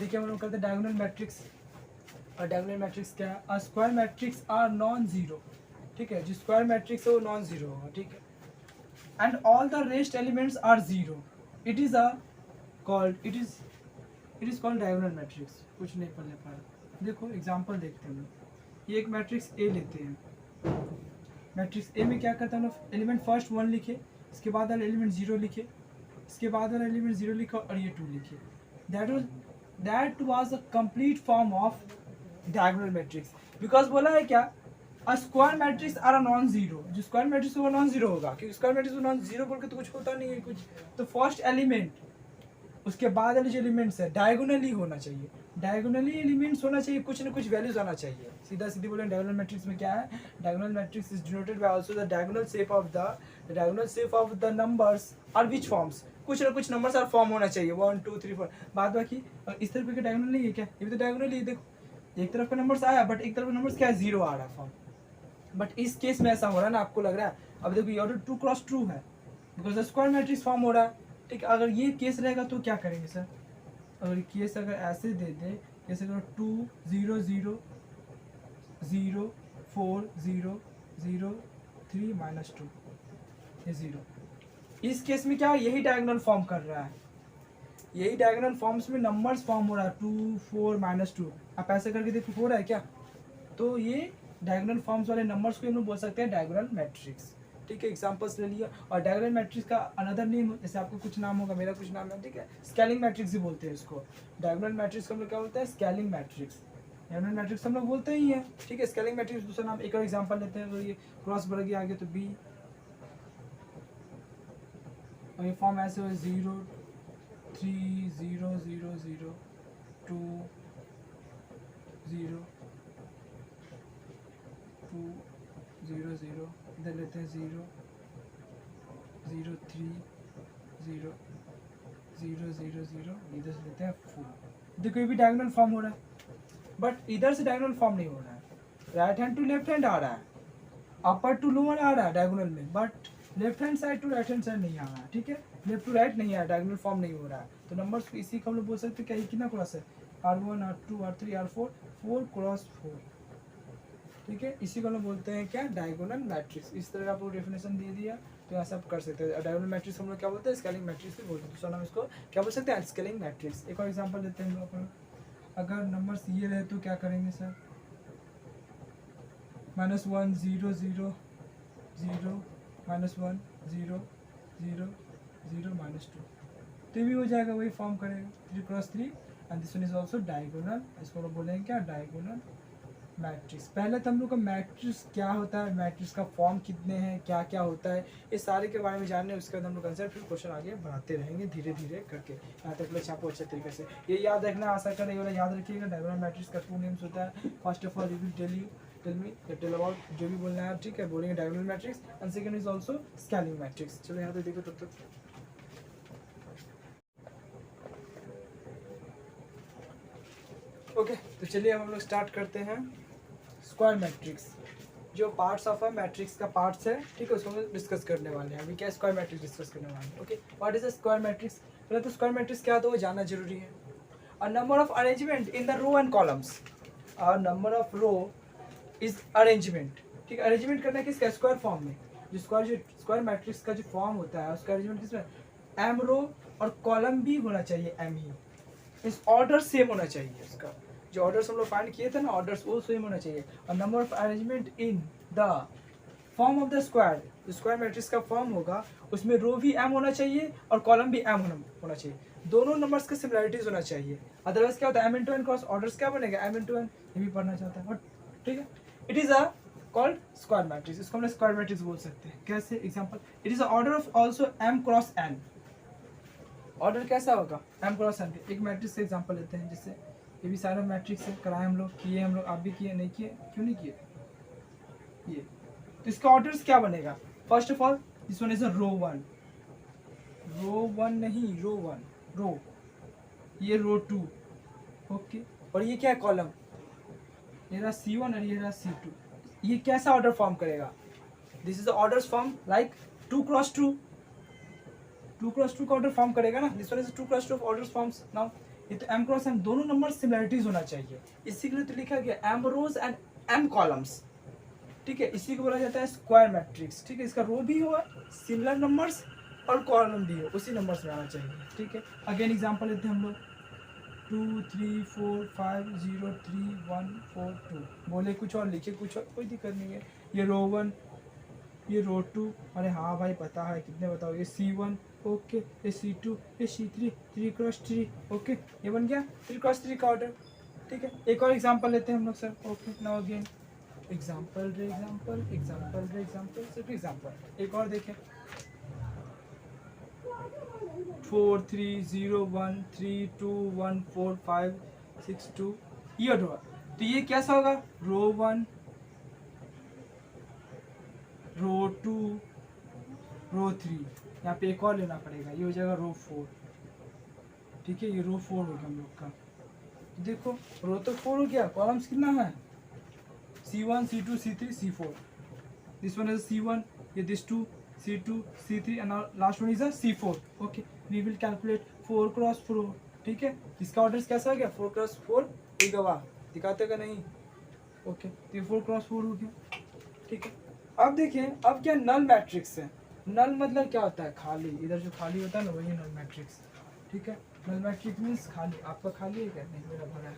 ठीक है, हम लोग करते हैं डायगोनल मैट्रिक्स। और डायगोनल मैट्रिक्स क्या है? A square matrix are non zero, ठीक है, जो स्क्वायर मैट्रिक्स है वो नॉन जीरो होगा, ठीक है, and all the rest elements are zero, it is a called it is called diagonal matrix. कुछ नहीं पढ़ने पाया, देखो एग्जांपल देखते हैं। ये एक मैट्रिक्स ए लेते हैं, मैट्रिक्स ए में क्या करते हैं हम लोग, एलिमेंट फर्स्ट 1 लिखे, इसके बाद वाला एलिमेंट 0 लिखे, इसके बाद वाला एलिमेंट 0 लिखा और ये 2 लिखे। That was a complete form of diagonal matrix. Because बोला है क्या, a square matrix are a non zero, जो स्क्वायर मैट्रिक्स वो नॉन जीरो होगा, क्योंकि स्क्वायर मैट्रिक्स नॉन जीरो बोल के तो कुछ होता नहीं है कुछ। तो फर्स्ट एलिमेंट उसके बाद वाले जो एलिमेंट्स है डायगोनली होना चाहिए, डायगोनली एलिमेंट्स होना चाहिए, कुछ ना कुछ वैल्यूज आना चाहिए। सीधा सीधी बोले डायगोनल मैट्रिक्स में क्या है, diagonal matrix is denoted bye also the diagonal shape of the numbers और विच फॉर्म्स, कुछ ना कुछ नंबर्स और फॉर्म होना चाहिए 1 2 3 4। बाद बाकी इस तरफ के डायगोनल नहीं है क्या, ये भी तो डायगोनल ही, देखो एक तरफ का नंबर्स आया बट एक तरफ का नंबर्स क्या है, 0 आ रहा है फॉर्म। बट इस केस में ऐसा हो रहा है ना, आपको लग रहा है, अब देखो ये ऑर्डर 2 क्रॉस 2 है बिकॉज स्क्वायर मैट्रिक्स फॉर्म हो रहा है, ठीक है। अगर ये केस रहेगा तो क्या करेंगे सर, अगर केस अगर ऐसे दे दे, जैसे अगर 2 0 0 0 4 0 0 3 -2 ये 0, इस केस में क्या यही डायगोनल फॉर्म कर रहा है, यही डायगोनल फॉर्म्स में नंबर्स फॉर्म हो रहा है 2 4 -2। आप ऐसे करके देखो हो रहा है क्या, तो ये डायगोनल फॉर्म्स वाले नंबर्स को हम लोग बोल सकते हैं डायगोनल मैट्रिक्स, ठीक है। एग्जांपल्स ले लिया। और डायगोनल मैट्रिक्स का अनदर नेम, जैसे आपको कुछ नाम होगा, मेरा कुछ नाम है, ठीक है, स्केलिंग मैट्रिक्स भी बोलते हैं इसको। डायगोनल मैट्रिक्स को हम लोग क्या बोलते हैं, स्केलिंग मैट्रिक्स। डायगोनल मैट्रिक्स हम लोग बोलते ही हैं, ठीक है। स्केलिंग मैट्रिक्स दूसरा नाम, एक और एग्जांपल लेते हैं, तो ये क्रॉस बढ़ गया आगे तो बी, और ये फॉर्म ऐसे हो 0 3 0 0 0 2 0 2 0 0, इधर लेते हैं 0 0 3 0 0 0 0, इधर से लेते हैं 4। देखो ये भी डायगोनल फॉर्म हो रहा है, बट इधर से डायगोनल फॉर्म नहीं हो रहा है, right hand to left hand आ रहा है, अपर टू लोअर आ रहा है डायगोनल में, but left hand side to right hand side नहीं आ रहा है, ठीक है, लेफ्ट टू राइट नहीं आ रहा, डायगोनल फॉर्म नहीं हो रहा है। तो नंबर्स इसी को हम लोग बोल सकते हैं क्या, कितना क्रॉस है, R1 R2 R3 R4, 4 cross 4, ठीक है, इसी को हम लोग बोलते हैं क्या, डायगोनल मैट्रिक्स। इस तरह आपको डेफिनेशन दे दिया, तो यहाँ से आप कर सकते हैं। डायगोनल मैट्रिक्स हम लोग क्या बोलते हैं, स्केलिंग मैट्रिक्स भी बोलते हैं, दूसरा नाम इसको क्या बोल सकते हैं, स्केलिंग मैट्रिक्स। एक और एग्जांपल देते हैं हम लोग अपन, अगर नंबर्स ये रहे तो क्या करेंगे सर, -1 0 0 0 -1 0 0 0 -2, तो भी हो जाएगा, वही फॉर्म करेगा 3 cross 3, and this one is also diagonal. इसको लोग बोलेंगे क्या, डायगोनल मैट्रिक्स। पहले तो हम लोग का मैट्रिक्स क्या होता है, मैट्रिक्स का फॉर्म कितने हैं, क्या क्या होता है, ये सारे के बारे में जानने, उसके बाद हम लोग आंसर फिर क्वेश्चन आगे बढ़ाते रहेंगे धीरे धीरे करके, यहाँ तक ले छापो अच्छे तरीके से। ये याद रखना, आशा कर ये वाला याद रखिएगा। डायगोनल मैट्रिक्स का 2 नेम्स होता है। First of all you will tell about जो भी बोलना है, ठीक है, बोलेंगे diagonal matrix, and second is also scaling matrix. चलो यहाँ तक देखो तब तक। ओके, तो चलिए अब हम लोग स्टार्ट करते हैं स्क्वायर मैट्रिक्स। जो पार्ट्स ऑफ अ मैट्रिक्स का पार्ट्स है, ठीक है, उसको हम डिस्कस करने वाले हैं। अभी क्या स्क्वायर मैट्रिक्स डिस्कस करने वाले हैं। Okay, what is a square matrix. पहले तो स्क्वायर मैट्रिक्स क्या होता है वो जानना जरूरी है। A number of arrangement in the row and columns, a number of row is arrangement, ठीक है, अरेंजमेंट करना किसका, स्क्वायर फॉर्म में। जो स्क्वायर मैट्रिक्स का जो फॉर्म होता है उसका अरेंजमेंट किसमें, एम रो, और कॉलम भी होना चाहिए एम ही, इस ऑर्डर सेम होना चाहिए। इसका जो ऑर्डर्स हम लोग फाइंड किए थे ना, ऑर्डर्स वो सेम होना चाहिए। और number of arrangement in the form of the square, जो स्क्वायर मैट्रिक्स का फॉर्म होगा उसमें रो भी एम होना चाहिए और कॉलम भी एम होना चाहिए। दोनों नंबर्स का सिमिलरिटीज होना चाहिए, अदरवाइज क्या होता है, M into N cross orders क्या बनेगा, एम इंटू एन। ये भी पढ़ना चाहता है, ठीक है। It is a called square matrix, इसको हम स्क्वायर मैट्रिक्स बोल सकते हैं। कैसे, example, it is a order of also M cross N. Order कैसा होगा, एम क्रॉस एन। एक मैट्रिक्स से एग्जांपल लेते हैं, जिससे ये भी सारा मैट्रिक्स है, कराए हम लोग, किए हम लोग, आप भी किए, नहीं किए, क्यों नहीं किए ये। तो इसका ऑर्डर्स क्या बनेगा, first of all this one is a row 1, row 1 नहीं, रो 1 रो, ये रो 2, ओके, और ये क्या है, कॉलम, ये रहा C1 और ये रहा C2। ये कैसा ऑर्डर फॉर्म करेगा, this is the orders form like 2 cross 2 का ऑर्डर फॉर्म करेगा ना, this one is 2 cross 2 orders forms. Now ये तो m क्रॉस m दोनों नंबर सिमिलरिटीज होना चाहिए, इसी के लिए तो लिखा गया m rows and m columns, ठीक है। इसी को बोला जाता है स्क्वायर मैट्रिक्स, ठीक है। इसका रो भी हो सिमिलर नंबर्स और कॉलम भी हो उसी नंबर्स में आना चाहिए, ठीक है। अगेन एग्जांपल लेते हैं हम लोग 2 3 4 5 0 3 1 4 2, बोले कुछ और लिखे कुछ और, कोई दिक्कत नहीं है। ये रो 1, ये रो 2, अरे हाँ भाई पता है, कितने बताओ, ये C1 ओके, ये C2, ये C3, 3 क्रॉस 3 ओके, ये बन गया 3 क्रॉस 3 का ऑर्डर, ठीक है। एक और एग्जांपल लेते हैं हम लोग sir, okay. Now again example रे एग्जांपल, एग्जांपल रे एग्जांपल, सिर्फ एग्जांपल। एक और देखें 4 3 0 1 3 2 1 4 5 6 2, ये होगा। तो ये कैसा होगा, रो 1 रो 2 रो 3, यहाँ पे एक और लेना पड़ेगा, ये हो जाएगा रो 4, ठीक है। ये रो 4 हो गया हम लोग का। तो देखो रो तो 4 हो गया, कॉलम्स कितना है C1 C2 C3 C4, this one is C1, ये this 2 C2 C3 and now last one is a C4, okay। we will calculate 4 cross 4, ठीक है। इसका ऑर्डर कैसा हो गया 4 cross 4, एक गवाह दिखाते का नहीं, ओके। तो ये 4 cross 4 हो गया, ठीक है। अब देखिए अब क्या नल मैट्रिक्स है, नल मतलब क्या होता है, खाली, इधर जो खाली होता है ना वही नल मैट्रिक्स, ठीक है। नल मैट्रिक्स मीन्स खाली, आपका खाली है क्या, नहीं मेरा भरा है,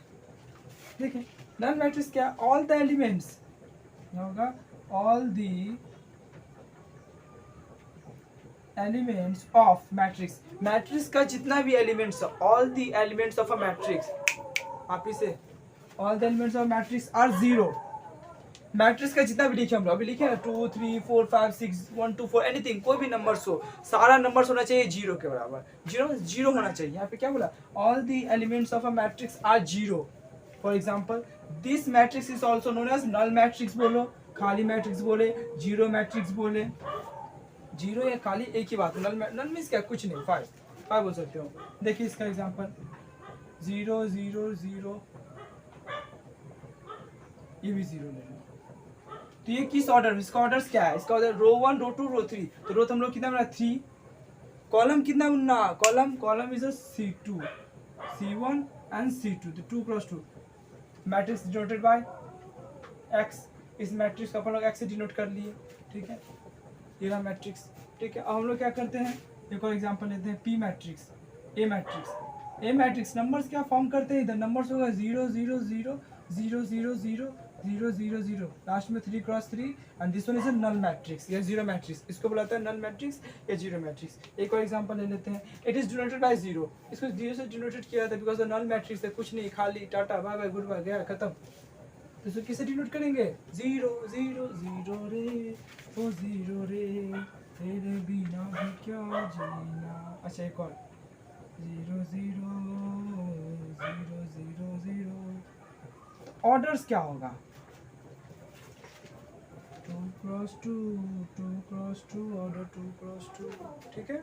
देखिए। नल मैट्रिक्स क्या, ऑल द एलिमेंट्स, क्या होगा, all the elements of matrix, matrix का जितना भी elements, all the elements of a matrix, आप इसे all the elements of matrix are zero, matrix का जितना भी लिखे हम लोग अभी लिखे ना 2 3 4 5 6 1 2 4 एनीथिंग, कोई भी नंबर्स हो, सारा नंबर्स होना चाहिए जीरो के बराबर, जीरो जीरो होना चाहिए। यहाँ पे क्या बोला, all the elements of a matrix are zero. For example this matrix is also known as null matrix, बोलो खाली मैट्रिक्स बोले, जीरो मैट्रिक्स बोले, जीरो या खाली एक ही बात है। नल मीन्स क्या, कुछ नहीं, फाइव बोल सकते हो। देखिए इसका एग्जांपल 0 0 0, ये भी जीरो ले लो। तो ये किस ऑर्डर, इसका ऑर्डर क्या है, इसका ऑर्डर रो 1 रो 2 रो 3, तो रो तो हम लोग कितना बना 3, कॉलम कितना बनना, column is a C2 C1 and C2, तो 2 cross 2, matrix denoted by x, इस मैट्रिक्स को अपन लोग x से डिनोट कर लिए, ठीक है। ये रहा मैट्रिक्स, ठीक है। अब हम लोग क्या करते हैं, एक और एग्जांपल लेते हैं P matrix, A matrix. A matrix numbers क्या फॉर्म करते हैं, इधर नंबर्स होगा 0 0 0 0 0 0 0 0 0, लास्ट में 3 cross 3, and this one is a null matrix या जीरो मैट्रिक्स, इसको बुलाते हैं नल मैट्रिक्स या जीरो मैट्रिक्स। एक और एग्जांपल ले लेते हैं, it is denoted by zero, इसको जीरो से डिनोटेड किया जाता है बिकॉज नल मैट्रिक्स है, कुछ नहीं, खाली, ta-ta bye bye goodbye, गया खत्म। तो इसको किससे डिनोट करेंगे, 0 0 0 रे ओ 0 रे, तेरे बिना भी क्या जीना। अच्छा एक और 0 0 0 0 0, ऑर्डर्स क्या होगा 2 क्रॉस 2 2 क्रॉस 2, ऑर्डर 2 क्रॉस 2, ठीक है।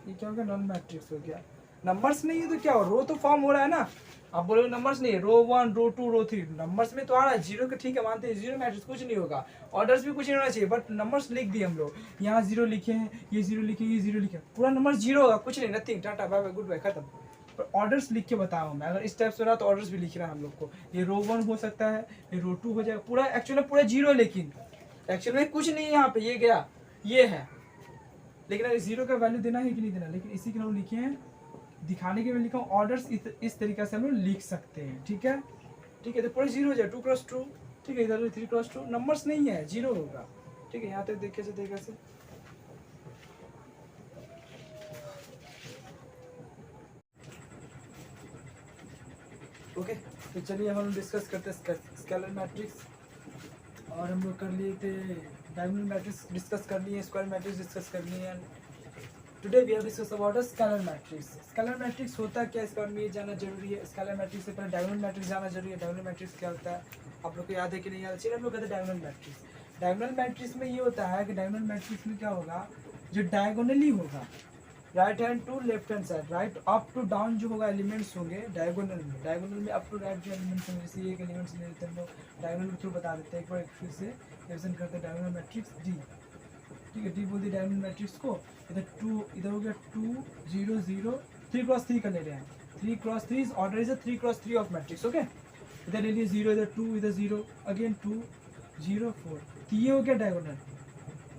ये क्या हो गया, नल मैट्रिक्स हो गया। नंबर्स नहीं है तो क्या हो, रो तो फॉर्म हो रहा है ना, आप बोलोगे नंबर्स नहीं है, रो 1 रो 2 रो 3, नंबर्स में तो आ रहा है, जीरो के ठीक है मानते हैं, जीरो मैट्रिक्स कुछ नहीं होगा, ऑर्डर्स भी कुछ नहीं होना चाहिए, बट नंबर्स लिख दिए हम लोग, यहाँ जीरो लिखे हैं, ये जीरो लिखे, ये जीरो लिखे, पूरा नंबर जीरो होगा, कुछ नहीं, nothing, ta-ta bye bye goodbye खत्म। पर ऑर्डर्स लिख के बताया हूँ मैं, अगर इस टाइप से रहा तो ऑर्डर्स भी लिख रहा है हम लोग को, ये रो 1 हो सकता है, ये रो 2 हो जाएगा, पूरा एक्चुअली पूरा जीरो, लेकिन एक्चुअल में कुछ नहीं है यहाँ पे, ये गया ये है, लेकिन अगर जीरो का वैल्यू देना है कि नहीं देना, लेकिन इसी के हम लिखे हैं, दिखाने के लिए लिखा हूँ, ऑर्डर्स इस तरीके से हम लोग लिख सकते हैं, ठीक है। ठीक है, तो पूरा जीरो हो जाए 2 क्रॉस 2, ठीक है, इधर 3 क्रॉस 2, नंबर्स नहीं है, जीरो होगा, ठीक है। यहाँ तक देखे से देखा से ओके। तो चलिए हम डिस्कस करते हैं स्केलर मैट्रिक्स, और हम लोग कर लिए थे डायगोनल मैट्रिक्स डिस्कस कर लिए, स्क्वायर मैट्रिक्स डिस्कस कर लिए, today we have discuss about a scalar matrix. Scalar matrix होता क्या है, इसका ये जानना जरूरी है। स्केलर मैट्रिक्स से पहले डायगोनल मैट्रिक्स जानना जरूरी है। डायगोनल मैट्रिक्स क्या होता है, आप लोग को याद है कि नहीं याद, चलिए हम लोग कहते हैं डायगोनल मैट्रिक्स। डायगोनल मैट्रिक्स में ये होता है कि डायगोनल मैट्रिक्स में क्या होगा, जो डायगोनली होगा, right hand to left hand side, right up to down जो होगा एलिमेंट्स होंगे डायगोनल में, डायगोनल में अप टू राइट जो एलिमेंट्स होंगे, जैसे एक एलिमेंट्स ले लेते हैं हम लोग, डायगोनल के थ्रू बता देते हैं, एक बार फिर से रिविजन करते हैं। डायगोनल मैट्रिक्स डी, ठीक है, डी बोल दी डायगोनल मैट्रिक्स को, इधर 2, इधर हो गया 2 0 0, 3 क्रॉस 3 का ले रहे हैं, 3 cross 3 is order is a 3 cross 3 of matrix. Okay, इधर ले लिए 0, इधर 2, इधर 0, अगेन 2, 0, 4. तो ये हो गया डायगोनल,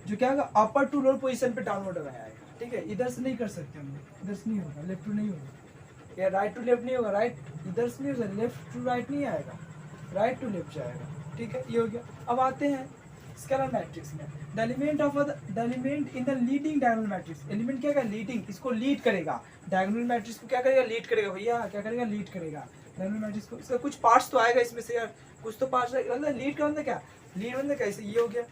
जो क्या होगा अपर टू लोअर पोजीशन पे डाउनवर्ड आएगा. ठीक है, इधर से नहीं कर सकते हम लोग, इधर से नहीं होगा, लेफ्ट टू नहीं होगा, या राइट टू लेफ्ट नहीं होगा, राइट इधर से नहीं होगा, लेफ्ट टू राइट नहीं आएगा, राइट टू लेफ्ट जाएगा. ठीक है, ये हो गया. अब आते हैं स्केलर मैट्रिक्स में. The element in the leading diagonal matrix. Element क्या है, लीडिंग, इसको लीड करेगा. डायगोनल मैट्रिक्स को क्या करेगा, लीड करेगा. भैया क्या करेगा, लीड करेगा डायगोनल मैट्रिक्स को. इसका कुछ पार्ट्स तो आएगा इसमें से यार, कुछ तो पार्ट्स मतलब लीड का मतलब क्या, लीड मतलब कैसे, ये हो गया,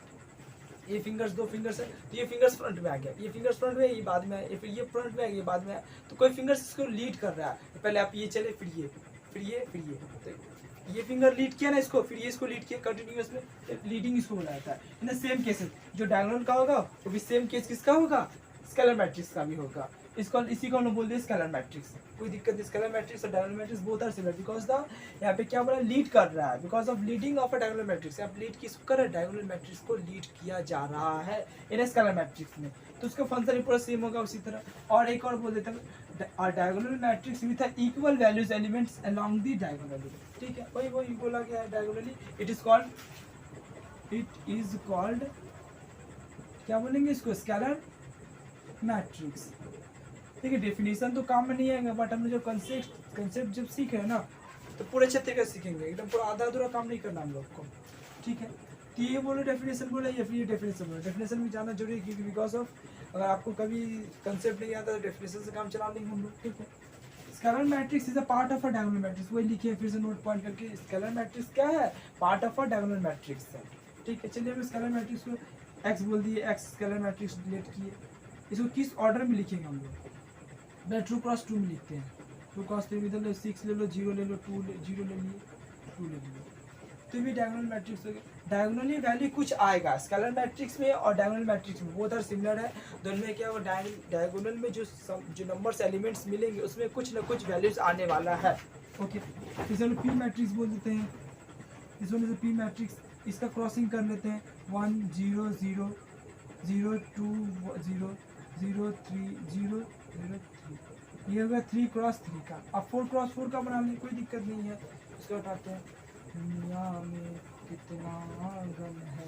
ये फिंगर्स 2 फिंगर्स है, तो ये फिंगर्स फ्रंट में आ गया, ये फिंगर्स फ्रंट में, ये बाद में आया, फिर ये फ्रंट में आ गया, ये बाद में आया. तो कोई फिंगर्स इसको लीड कर रहा है. पहले आप ये चले, फिर ये, फिर ये, फिर ये. तो ये फिंगर लीड किया ना इसको, फिर ये इसको लीड किया, कंटिन्यूअस में लीडिंग इसको बोला जाता है. इन द सेम केसेस जो डायगोनल का होगा वो भी सेम केस किसका होगा, स्केलर मैट्रिक्स का भी होगा. इसको इसी को हम लोग बोलते हैं स्केलर मैट्रिक्स. कोई दिक्कत नहीं, स्केलर मैट्रिक्स और diagonal matrix both are similar because the यहाँ पे क्या बोला, लीड कर रहा है, because of leading of a diagonal matrix. यहाँ लीड किसको कर रहा है, डायगोनल मैट्रिक्स को लीड किया जा रहा है इन स्केलर मैट्रिक्स में. तो उसका फंक्शन पूरा सेम होगा उसी तरह. और एक और बोल देते हैं diagonal matrix with equal values elements along the diagonally. ठीक है, वही बोला गया है डायगोनली. इट इज कॉल्ड क्या बोलेंगे इसको, स्केलर मैट्रिक्स. ठीक है, डेफिनेशन तो काम में नहीं आएगा, बट हमने जो कंसेप्ट जब सीखे हैं ना तो पूरे अच्छे तरीके से सीखेंगे, एकदम पूरा आधा अधूरा काम नहीं करना हम लोग को. ठीक है, तो ये बोलो डेफिनेशन बोले या फिर ये डेफिनेशन बोले. डेफिनेशन भी जानना जरूरी है क्योंकि बिकॉज ऑफ अगर आपको कभी कंसेप्ट नहीं आता तो डेफिनेशन से काम चला लेंगे हम लोग. ठीक है, scalar matrix is a part of a diagonal matrix. वही लिखिए फिर से नोट पॉइंट करके, स्केलर मैट्रिक्स क्या है, part of a diagonal matrix है. ठीक है, चलिए हम स्केलर मैट्रिक्स को एक्स बोल दिए, एक्स स्केलर मैट्रिक्स डिलीट किए. इसको किस ऑर्डर में लिखेंगे हम लोग, मैं 2 क्रॉस 2 में लिखते हैं. 2 क्रॉस 3 इधर ले 6 ले लो, 0 ले लो, 2 0 ले लिए, 2 ले लिए. तो भी डायगोनल मैट्रिक्स हो गया. डायगोनली वैल्यू कुछ आएगा स्केलर मैट्रिक्स में और डायगोनल मैट्रिक्स में, बोथ आर सिमिलर है. दोनों में क्या होगा, डायगोनल में जो नंबर्स एलिमेंट्स मिलेंगे उसमें कुछ ना कुछ वैल्यूज आने वाला है. ओके, इसे हम पी मैट्रिक्स बोल देते हैं. इस वन पी मैट्रिक्स, इसका क्रॉसिंग कर लेते हैं. 1 0 0 0 2 0 0 3 0 0 3. ये होगा 3 क्रॉस 3 का. अब 4 क्रॉस 4 का बना लें, कोई दिक्कत नहीं है. इसको उठाते हैं. दुनिया में कितना गम है,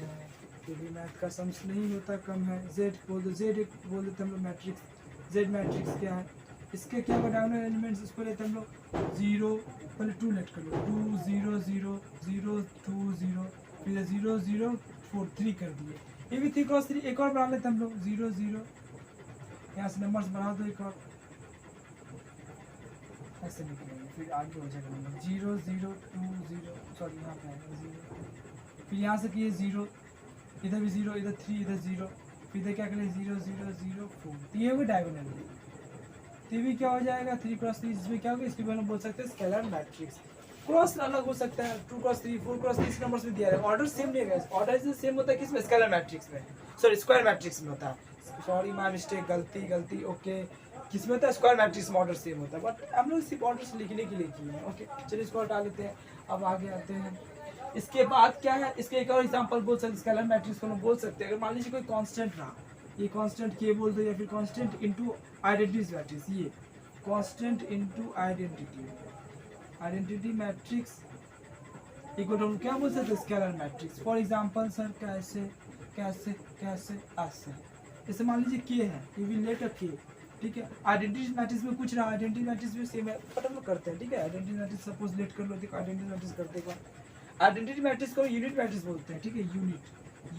क्योंकि मैथ का सम्स नहीं होता कम है. जेड बोल दो, जेड बोल देते हम लोग मैट्रिक्स. जेड मैट्रिक्स क्या है, इसके क्या डायगोनल एलिमेंट्स, इसको लेते हम लोग 0, पहले 2 लेट कर लो, 2 0 0 0 2 0, फिर 0 0 4 3 कर दिए. ये भी 3 क्रॉस 3. एक और बना लेते हम लोग 0 0, यहाँ से नंबर्स बढ़ा दो एक और, ऐसे निकलेंगे, फिर आगे हो जाएगा नंबर 0 0 2 0, सॉरी यहाँ पे आएगा 0, फिर यहाँ से किए 0, इधर भी 0, इधर 3, इधर 0, फिर इधर क्या करें 0 0 0 4. तो ये होगा डायगोनल. तो भी क्या हो जाएगा 3 क्रॉस 3, इसमें क्या होगा, इसके बारे में बोल सकते हैं स्केलर मैट्रिक्स. क्रॉस अलग हो सकता है, 2 क्रॉस 3 4 क्रॉस 3 नंबर्स में दिया है. ऑर्डर सेम नहीं है, ऑर्डर सेम होता है किसमें, स्केलर मैट्रिक्स में, सॉरी स्क्वायर मैट्रिक्स में होता है. सॉरी माय मिस्टेक, गलती. ओके, किसमें होता है, स्क्वायर मैट्रिक्स में ऑर्डर सेम होता है, बट हम लोग सिर्फ ऑर्डर से लिखने के लिए किए हैं. ओके, चलिए इसको हटा लेते हैं. अब आगे आते हैं. इसके बाद क्या है, इसके एक और एग्जांपल बोल सकते हैं स्केलर मैट्रिक्स को हम बोल सकते हैं. अगर मान लीजिए कोई कांस्टेंट रहा, ये कांस्टेंट के बोल दो या फिर कांस्टेंट इनटू आइडेंटिटी मैट्रिक्स, ये constant into identity matrix equal to क्या बोल सकते हैं, scalar matrix. For example sir कैसे कैसे कैसे ऐसे, जैसे मान लीजिए के है, यू विल लेट अ के. ठीक है, आइडेंटिटी मैट्रिक्स में कुछ रहा, आइडेंटिटी मैट्रिक्स भी सेम है, बट हम लोग करते हैं. ठीक है, आइडेंटिटी मैट्रिक्स सपोज लेट कर लो, देखो आइडेंटिटी मैट्रिक्स करते हैं. आइडेंटिटी मैट्रिक्स को यूनिट मैट्रिक्स बोलते हैं. ठीक है,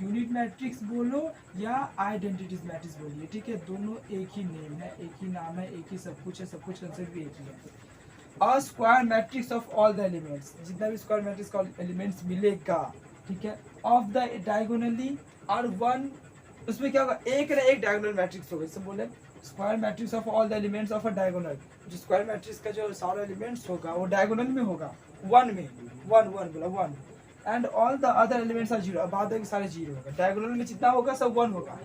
यूनिट मैट्रिक्स बोलो या आइडेंटिटी मैट्रिक्स बोलिए. ठीक है, दोनों एक ही नेम है, एक ही नाम है, एक ही सब कुछ है, सब कुछ कंसेप्ट भी एक ही है. A square matrix of all the elements, जितना भी स्क्वायर मैट्रिक्स का एलिमेंट्स मिलेगा, ठीक है, ऑफ द डायगोनली और वन, उसमें क्या होगा, एक ना एक डायगोनल मैट्रिक्स होगा. इससे बोले square matrix of all the elements of a diagonal, जो स्क्वायर मैट्रिक्स का जो सारा एलिमेंट्स होगा वो डायगोनल में होगा, 1 में 1 बोला 1, and all the other elements are 0. अब बाद बाकी सारे 0 होगा. डायगोनल में जितना होगा सब 1 होगा.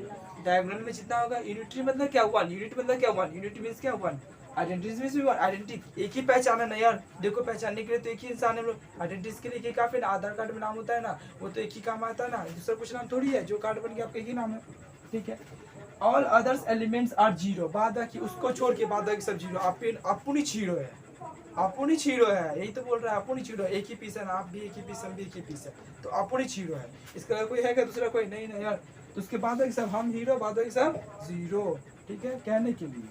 डायगोनल में जितना होगा, यूनिटरी मतलब क्या 1, यूनिट मतलब क्या 1, यूनिट मींस क्या 1, आइडेंटिटी मींस भी 1. आइडेंटिटी एक ही पहचान है ना यार, देखो पहचानने के लिए तो एक ही इंसान है. हम लोग आइडेंटिटी के लिए एक ही काफी, आधार कार्ड में नाम होता है ना, वो तो एक ही काम आता है ना, दूसरा कुछ नाम थोड़ी है, जो कार्ड बन गया आपका एक ही नाम है. ठीक है, ऑल अदर्स एलिमेंट्स आर 0, बाद बाकी उसको छोड़ के बाद बाकी सब 0. अपुनी 0 है, अपोनिच हीरो है, यही तो बोल रहा है, अपोनिच हीरो, एक ही पीस है ना, आप भी एक ही पीस, हम भी एक ही पीस है, तो अपोनिच हीरो है। इसका कोई है क्या दूसरा कोई? नहीं ना यार। तो उसके बाद है सब हम हीरो, बाद है सब जीरो। ठीक है, कहने के लिए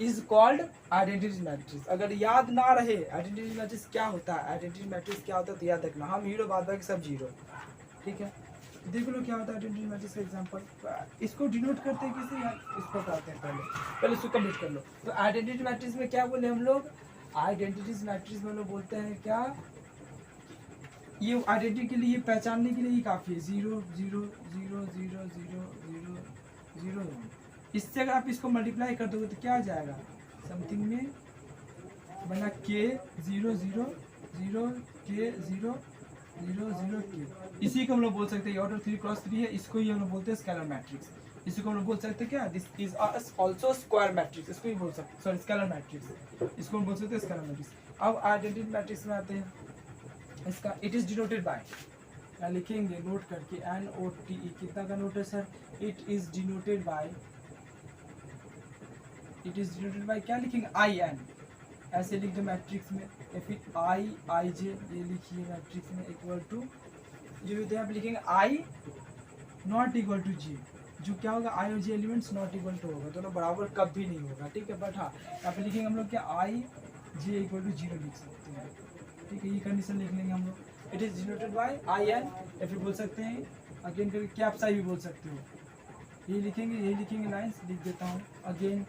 इज कॉल्ड आइडेंटिटी मैट्रिक्स। अगर याद ना रहे आइडेंटिटी मैट्रिक्स क्या होता है, आइडेंटिटी मैट्रिक्स क्या होता है, तो याद रखना हम हीरो, बाद बाकी सब जीरो। ठीक है, देख लो क्या होता है आइडेंटिटी मैट्रिक्स का एग्जांपल। इसको डिनोट करते हैं किसी, इसको करते हैं पहले इसको कंप्लीट कर लो। तो आइडेंटिटी मैट्रिक्स में क्या बोले हम लोग, आइडेंटिटी मैट्रिक्स में हम लोग बोलते हैं क्या, ये आइडेंटिटी के लिए पहचानने के लिए ही काफ़ी है, 0 0 0 0 0 0 0। इससे अगर आप इसको मल्टीप्लाई कर दोगे तो क्या आ जाएगा, समथिंग में बना के 0 0 0 के 0 0 0 के। इसी को हम लोग बोल सकते हैं ऑर्डर 3 क्रॉस 3 है, इसको ही हम लोग बोलते हैं स्केलर मैट्रिक्स। इसी को हम लोग बोल सकते हैं क्या, this is also square matrix, इसको ही बोल सकते हैं, सॉरी स्केलर मैट्रिक्स, इसको हम बोल सकते हैं स्केलर मैट्रिक्स। अब आइडेंटिटी मैट्रिक्स में आते हैं, इसका इट इज डिनोटेड बाय, लिखेंगे नोट करके NOTE, कितना का नोट है sir, it is denoted bye, it is denoted bye क्या लिखेंगे, IN, ऐसे लिख दो मैट्रिक्स में, या फिर IJ, ये लिखिए मैट्रिक्स में इक्वल टू, जो भी आप लिखेंगे I not equal to J, जो क्या होगा, I और J elements not equal to होगा, दोनों बराबर कभी नहीं होगा। ठीक है, बट हाँ यहाँ पे लिखेंगे हम लोग क्या, IJ इक्वल टू 0 लिख सकते हैं। ठीक है, ये कंडीशन लिख लेंगे हम लोग, it is denoted bye IN, या फिर बोल सकते हैं अगेन करके कैप्स आई भी बोल सकते हो, यही लिखेंगे लाइन्स लिख देता हूँ, अगेन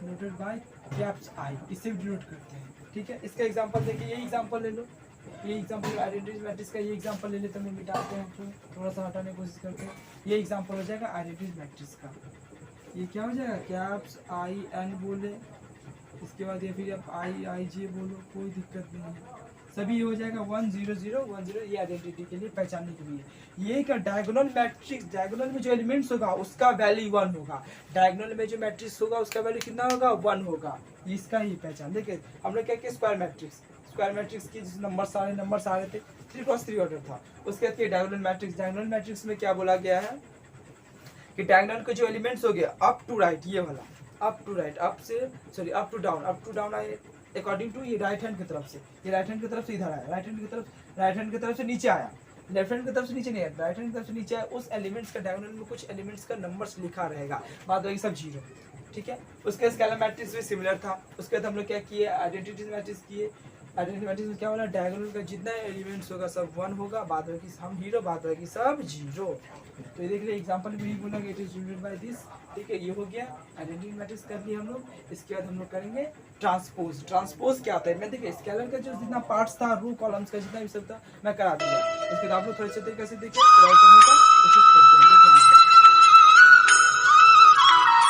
डिनोटेड बाय कैप्स आई, इससे भी डिनोट करते हैं। ठीक है, इसका एग्जांपल देखिए, ये एग्जांपल ले लो, ये एग्जांपल आइडेंटिटी मैट्रिक्स का, ये एग्जांपल ले लेते हैं, मिटाते हैं, थोड़ा सा हटाने की कोशिश करते हैं। ये एग्जांपल हो जाएगा आइडेंटिटी मैट्रिक्स का, ये क्या हो जाएगा, कैप्स IN बोले, इसके बाद ये फिर आप IJ बोलो, कोई दिक्कत नहीं है, सभी हो जाएगा 1 0 0 1 0, ये आइडेंटिटी के लिए, पहचानने के लिए। ये का डायगोनल मैट्रिक्स, डायगोनल में जो एलिमेंट्स होगा उसका वैल्यू 1 होगा, डायगोनल में जो मैट्रिक्स होगा उसका वैल्यू कितना होगा, 1 होगा, इसका ही पहचान। देखिए हम लोग क्या किया, स्क्वायर मैट्रिक्स की जिस नंबर आ रहे थे 3 क्रॉस 3 ऑर्डर था, उसके बाद डायगोनल मैट्रिक्स में क्या बोला गया है कि डायगोनल के जो एलिमेंट्स हो गए अप टू राइट, ये वाला up to right, up to down आए अकॉर्डिंग टू, ये राइट हैंड की तरफ से, ये राइट हैंड की तरफ से इधर आया, राइट हैंड की तरफ से नीचे आया, लेफ्ट हैंड की तरफ से नीचे नहीं आया, राइट हैंड की तरफ से नीचे आया, उस एलिमेंट्स का डायगोनल में कुछ एलिमेंट्स का नंबर्स लिखा रहेगा, बाद बाकी सब 0। ठीक है, उसके स्केलर मैट्रिक्स भी सिमिलर था। उसके बाद हम लोग क्या किए, आइडेंटिटी मैट्रिक्स किए। आइडेंटिटी मैट्रिक्स में क्या होगा, डायगोनल का जितना एलिमेंट्स होगा सब 1 होगा, बाद बाकी हम हीरो, बाद बाकी सब 0। तो ये देख रहे एग्जांपल में ही बोला कि it is denoted by this. ठीक है, ये हो गया आइडेंटिटी मैट्रिक्स कर लिया हम लोग। इसके बाद हम लोग करेंगे ट्रांसपोज क्या होता है, मैं देखिए स्केलर का जो जितना पार्ट्स था, रो कॉलम्स का जितना भी सब था मैं करा दिया। इसके बाद आप लोग थोड़े से तरीके से देखिए ट्राई करने का